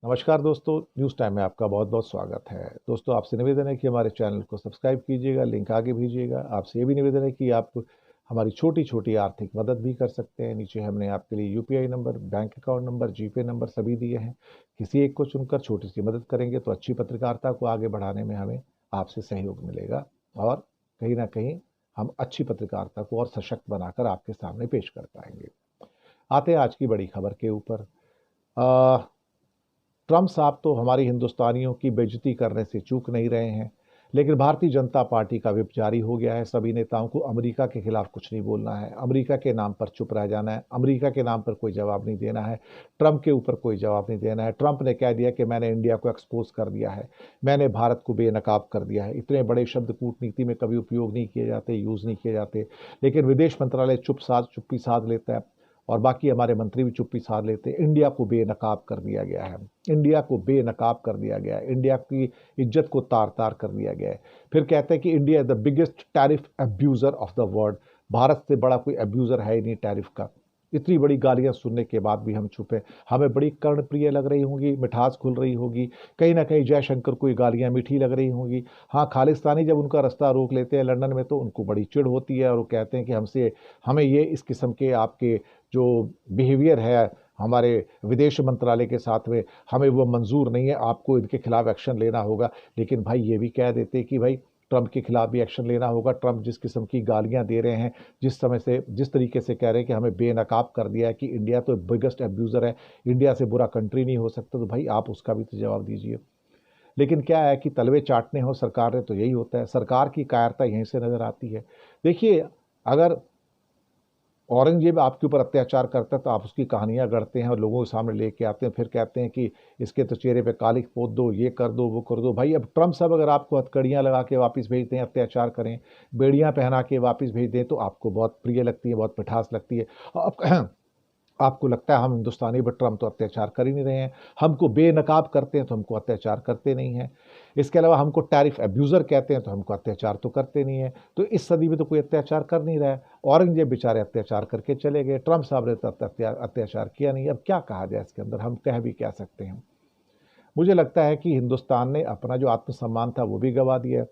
नमस्कार दोस्तों, news time में आपका बहुत बहुत स्वागत है। दोस्तों, आपसे निवेदन है कि हमारे चैनल को सब्सक्राइब कीजिएगा, लिंक आगे भेजिएगा। आपसे ये भी निवेदन है कि आप हमारी छोटी-छोटी आर्थिक मदद भी कर सकते हैं। नीचे हमने आपके लिए UPI number, bank account number, GPay number सभी दिए हैं। किसी एक को चुनकर छोटी-सी मदद करेंगे तो अच्छी पत्रकारिता को आगे बढ़ाने में हमें आपसे सहयोग मिलेगा और कहीं न कहीं हम अच्छी पत्रकारिता को और सशक्त बनाकर आपके सामने पेश कर पाएँगे। आते हैं आज की बड़ी खबर के ऊपर। अ ट्रंप साहब तो हमारी हिंदुस्तानियों की बेइज्जती करने से चूक नहीं रहे हैं, लेकिन भारतीय जनता पार्टी का व्हिप जारी हो गया है। सभी नेताओं को अमेरिका के खिलाफ कुछ नहीं बोलना है, अमेरिका के नाम पर चुप रह जाना है, अमेरिका के नाम पर कोई जवाब नहीं देना है, ट्रंप के ऊपर कोई जवाब नहीं देना है। ट्रंप ने कह दिया कि मैंने इंडिया को एक्सपोज कर दिया है, मैंने भारत को बेनकाब कर दिया है। इतने बड़े शब्द कूटनीति में कभी उपयोग नहीं किए जाते, यूज़ नहीं किए जाते, लेकिन विदेश मंत्रालय चुप्पी साध लेता है और बाकी हमारे मंत्री भी चुप्पी साध लेते हैं। इंडिया को बेनकाब कर दिया गया है, इंडिया को बेनकाब कर दिया गया है, इंडिया की इज्जत को तार तार कर दिया गया है। फिर कहते हैं कि India is the biggest tariff abuser of the world. Bharat से बड़ा कोई अब्यूजर है ही नहीं टैरिफ का। इतनी बड़ी गालियां सुनने के बाद भी हम चुप हैं। हमें बड़ी कर्णप्रिय लग रही होंगी, मिठास खुल रही होगी, कहीं ना कहीं जयशंकर को ये गालियां मीठी लग रही होंगी। हाँ, खालिस्तानी जब उनका रास्ता रोक लेते हैं लंदन में तो उनको बड़ी चिढ़ होती है और वो कहते हैं कि हमें ये इस किस्म के आपके जो बिहेवियर है हमारे विदेश मंत्रालय के साथ में, हमें वो मंजूर नहीं है, आपको इनके खिलाफ एक्शन लेना होगा। लेकिन भाई ये भी कह देते कि भाई ट्रंप के खिलाफ भी एक्शन लेना होगा। ट्रंप जिस किस्म की गालियां दे रहे हैं, जिस तरीके से कह रहे हैं कि हमें बेनकाब कर दिया है, कि इंडिया तो बिगेस्ट अब्यूज़र है, इंडिया से बुरा कंट्री नहीं हो सकता, तो भाई आप उसका भी तो जवाब दीजिए। लेकिन क्या है कि तलवे चाटने हो सरकार ने तो यही होता है। सरकार की कायरता यहीं से नज़र आती है। देखिए, अगर औरंगजेब आपके ऊपर अत्याचार करता है तो आप उसकी कहानियाँ गढ़ते हैं और लोगों के सामने लेके आते हैं, फिर कहते हैं कि इसके तो चेहरे पे कालिख पोत दो, ये कर दो, वो कर दो। भाई अब ट्रंप साहब अगर आपको हथकड़ियाँ लगा के वापस भेज दें, अत्याचार करें, बेड़ियाँ पहना के वापस भेज दें तो आपको बहुत प्रिय लगती है, बहुत मिठास लगती है। अब आपको लगता है हम हिंदुस्तानी, बट ट्रंप तो अत्याचार कर ही नहीं रहे हैं। हमको बेनकाब करते हैं तो हमको अत्याचार करते नहीं हैं। इसके अलावा हमको टैरिफ अब्यूज़र कहते हैं तो हमको अत्याचार तो करते नहीं हैं। तो इस सदी में तो कोई अत्याचार कर नहीं रहा है। औरंगजेब बेचारे अत्याचार करके चले गए, ट्रंप साहब ने तो अत्याचार किया नहीं। अब क्या कहा जाए इसके अंदर, हम कह भी क्या सकते हैं। मुझे लगता है कि हिंदुस्तान ने अपना जो आत्मसम्मान था वो भी गवा दिया है।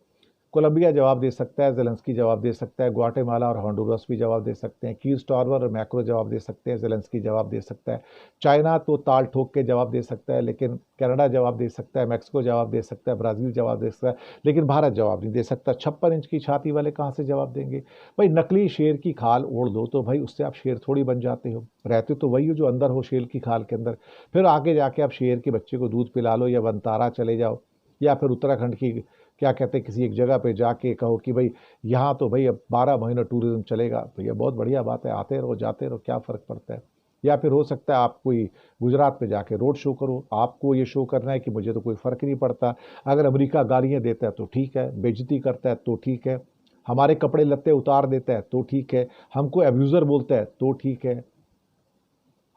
कोलंबिया जवाब दे सकता है, ज़ेलेंस्की जवाब दे सकता है, ग्वाटेमाला और होंडुरस भी जवाब दे सकते हैं, कीर स्टारमर और मैक्रो जवाब दे सकते हैं, ज़ेलेंस्की जवाब दे सकता है। चाइना तो ताल ठोक के जवाब दे सकता है, लेकिन कनाडा जवाब दे सकता है, मैक्सिको जवाब दे सकता है, ब्राज़ील जवाब दे सकता है, लेकिन भारत जवाब नहीं दे सकता। 56 इंच की छाती वाले कहाँ से जवाब देंगे? भाई नकली शेर की खाल ओढ़ दो तो भाई उससे आप शेर थोड़ी बन जाते हो। रहते तो वही हो जो अंदर हो शेर की खाल के अंदर। फिर आगे जाके आप शेर के बच्चे को दूध पिला लो या वनतारा चले जाओ, या फिर उत्तराखंड की क्या कहते हैं किसी एक जगह पे जाके कहो कि भाई यहाँ तो भाई अब 12 महीना टूरिज्म चलेगा, तो ये बहुत बढ़िया बात है, आते रहो जाते रहो, क्या फ़र्क पड़ता है। या फिर हो सकता है आप कोई गुजरात में जाके रोड शो करो, आपको ये शो करना है कि मुझे तो कोई फ़र्क नहीं पड़ता। अगर अमेरिका गालियाँ देता है तो ठीक है, बेइज्जती करता है तो ठीक है, हमारे कपड़े लत्ते उतार देता है तो ठीक है, हमको अब्यूज़र बोलता है तो ठीक है,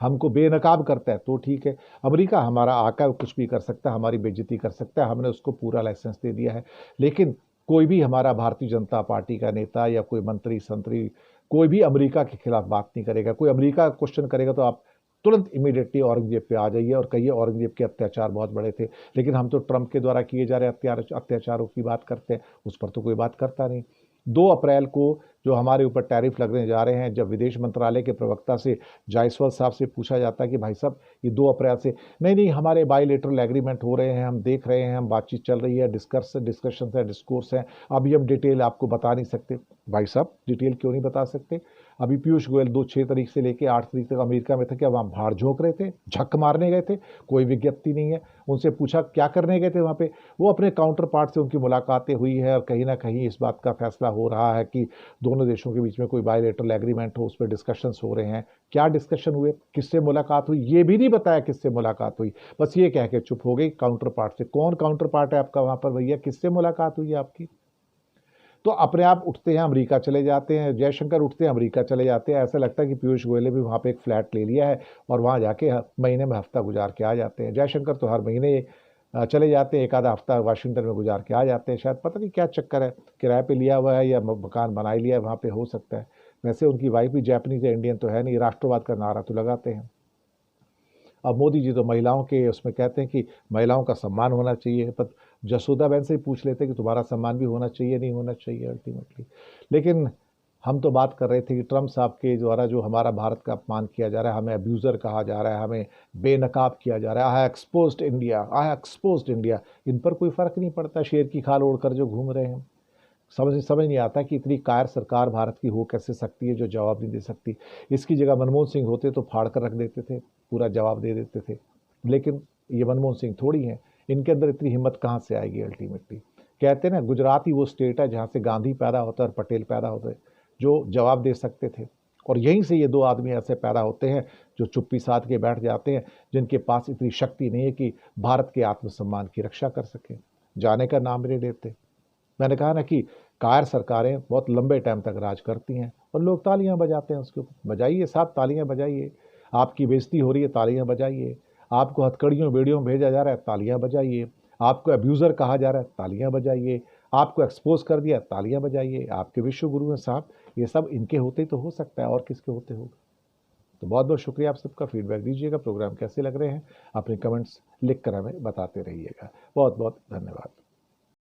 हमको बेनकाब करता है तो ठीक है। अमेरिका हमारा आका कुछ भी कर सकता है, हमारी बेइज्जती कर सकता है, हमने उसको पूरा लाइसेंस दे दिया है। लेकिन कोई भी हमारा भारतीय जनता पार्टी का नेता या कोई मंत्री संतरी कोई भी अमेरिका के खिलाफ बात नहीं करेगा। कोई अमेरिका का क्वेश्चन करेगा तो आप तुरंत इमीडिएटली औरंगजेब पे आ जाइए और कहिए औरंगजेब के अत्याचार बहुत बड़े थे। लेकिन हम तो ट्रंप के द्वारा किए जा रहे अत्याचारों की बात करते हैं, उस पर तो कोई बात करता नहीं। 2 अप्रैल को जो हमारे ऊपर टैरिफ लगने जा रहे हैं, जब विदेश मंत्रालय के प्रवक्ता से जायसवाल साहब से पूछा जाता है कि भाई साहब ये 2 अप्रैल से, नहीं नहीं हमारे बायलैटरल एग्रीमेंट हो रहे हैं, हम देख रहे हैं, हम बातचीत चल रही है, डिस्कशन है, डिस्कोर्स है, अभी हम डिटेल आपको बता नहीं सकते। भाई साहब डिटेल क्यों नहीं बता सकते? अभी पीयूष गोयल 6 तारीख से लेकर 8 तारीख तक अमेरिका में थे, क्या वहाँ भाड़ झोंक रहे थे, झक मारने गए थे? कोई विज्ञप्ति नहीं है। उनसे पूछा क्या करने गए थे वहाँ पे, वो अपने काउंटर पार्ट से उनकी मुलाकातें हुई है और कहीं ना कहीं इस बात का फैसला हो रहा है कि दोनों देशों के बीच में कोई बायलैटरल एग्रीमेंट हो, उस पर डिस्कशंस हो रहे हैं। क्या डिस्कशन हुए, किससे मुलाकात हुई, ये भी नहीं बताया किससे मुलाकात हुई, बस ये कह के चुप हो गई काउंटर पार्ट से। कौन काउंटर पार्ट है आपका वहाँ पर भैया, किससे मुलाकात हुई है आपकी? तो अपने आप उठते हैं अमेरिका चले जाते हैं, जयशंकर उठते हैं अमेरिका चले जाते हैं। ऐसा लगता है कि पीयूष गोयल ने भी वहाँ पे एक फ्लैट ले लिया है और वहाँ जाके महीने में हफ्ता गुजार के आ जाते हैं। जयशंकर तो हर महीने चले जाते हैं, एक आधा हफ्ता वाशिंगटन में गुजार के आ जाते हैं। शायद पता नहीं क्या चक्कर है, किराए पे लिया हुआ है या मकान बना ही लिया है वहाँ पे, हो सकता है। वैसे उनकी वाइफ भी जैपनीज है, इंडियन तो है नहीं, राष्ट्रवाद का नारा तो लगाते हैं। अब मोदी जी तो महिलाओं के उसमें कहते हैं कि महिलाओं का सम्मान होना चाहिए, पर जसोदा बहन से ही पूछ लेते कि तुम्हारा सम्मान भी होना चाहिए, नहीं होना चाहिए अल्टीमेटली। लेकिन हम तो बात कर रहे थे कि ट्रम्प साहब के द्वारा जो हमारा भारत का अपमान किया जा रहा है, हमें अब्यूज़र कहा जा रहा है, हमें बेनकाब किया जा रहा है, आई एक्सपोज्ड इंडिया, आई एक्सपोज्ड इंडिया, इन पर कोई फ़र्क नहीं पड़ता, शेर की खाल ओढ़कर जो घूम रहे हैं। समझ नहीं आता कि इतनी कायर सरकार भारत की हो कैसे सकती है जो जवाब नहीं दे सकती। इसकी जगह मनमोहन सिंह होते तो फाड़ कर रख देते थे, पूरा जवाब दे देते थे। लेकिन ये मनमोहन सिंह थोड़ी हैं, इनके अंदर इतनी हिम्मत कहाँ से आएगी अल्टीमेटली। कहते हैं ना, गुजरात ही वो स्टेट है जहाँ से गांधी पैदा होता है और पटेल पैदा होते हैं, जो जवाब दे सकते थे। और यहीं से ये दो आदमी ऐसे पैदा होते हैं जो चुप्पी साध के बैठ जाते हैं, जिनके पास इतनी शक्ति नहीं है कि भारत के आत्मसम्मान की रक्षा कर सकें, जाने का नाम नहीं लेते। मैंने कहा ना कि कायर सरकारें बहुत लंबे टाइम तक राज करती हैं और लोग तालियां बजाते हैं उसके ऊपर। बजाइए साहब, तालियां बजाइए। आपकी बेइज्जती हो रही है, तालियां बजाइए। आपको हथकड़ियों बेड़ियों भेजा जा रहा है, तालियां बजाइए। आपको अब्यूज़र कहा जा रहा है, तालियां बजाइए। आपको एक्सपोज कर दिया, तालियां बजाइए। आपके विश्व गुरु हैं साहब, ये सब इनके होते ही तो हो सकता है, और किसके होते होगा। तो बहुत बहुत शुक्रिया आप सबका, फीडबैक दीजिएगा, प्रोग्राम कैसे लग रहे हैं अपने कमेंट्स लिख कर हमें बताते रहिएगा। बहुत बहुत धन्यवाद।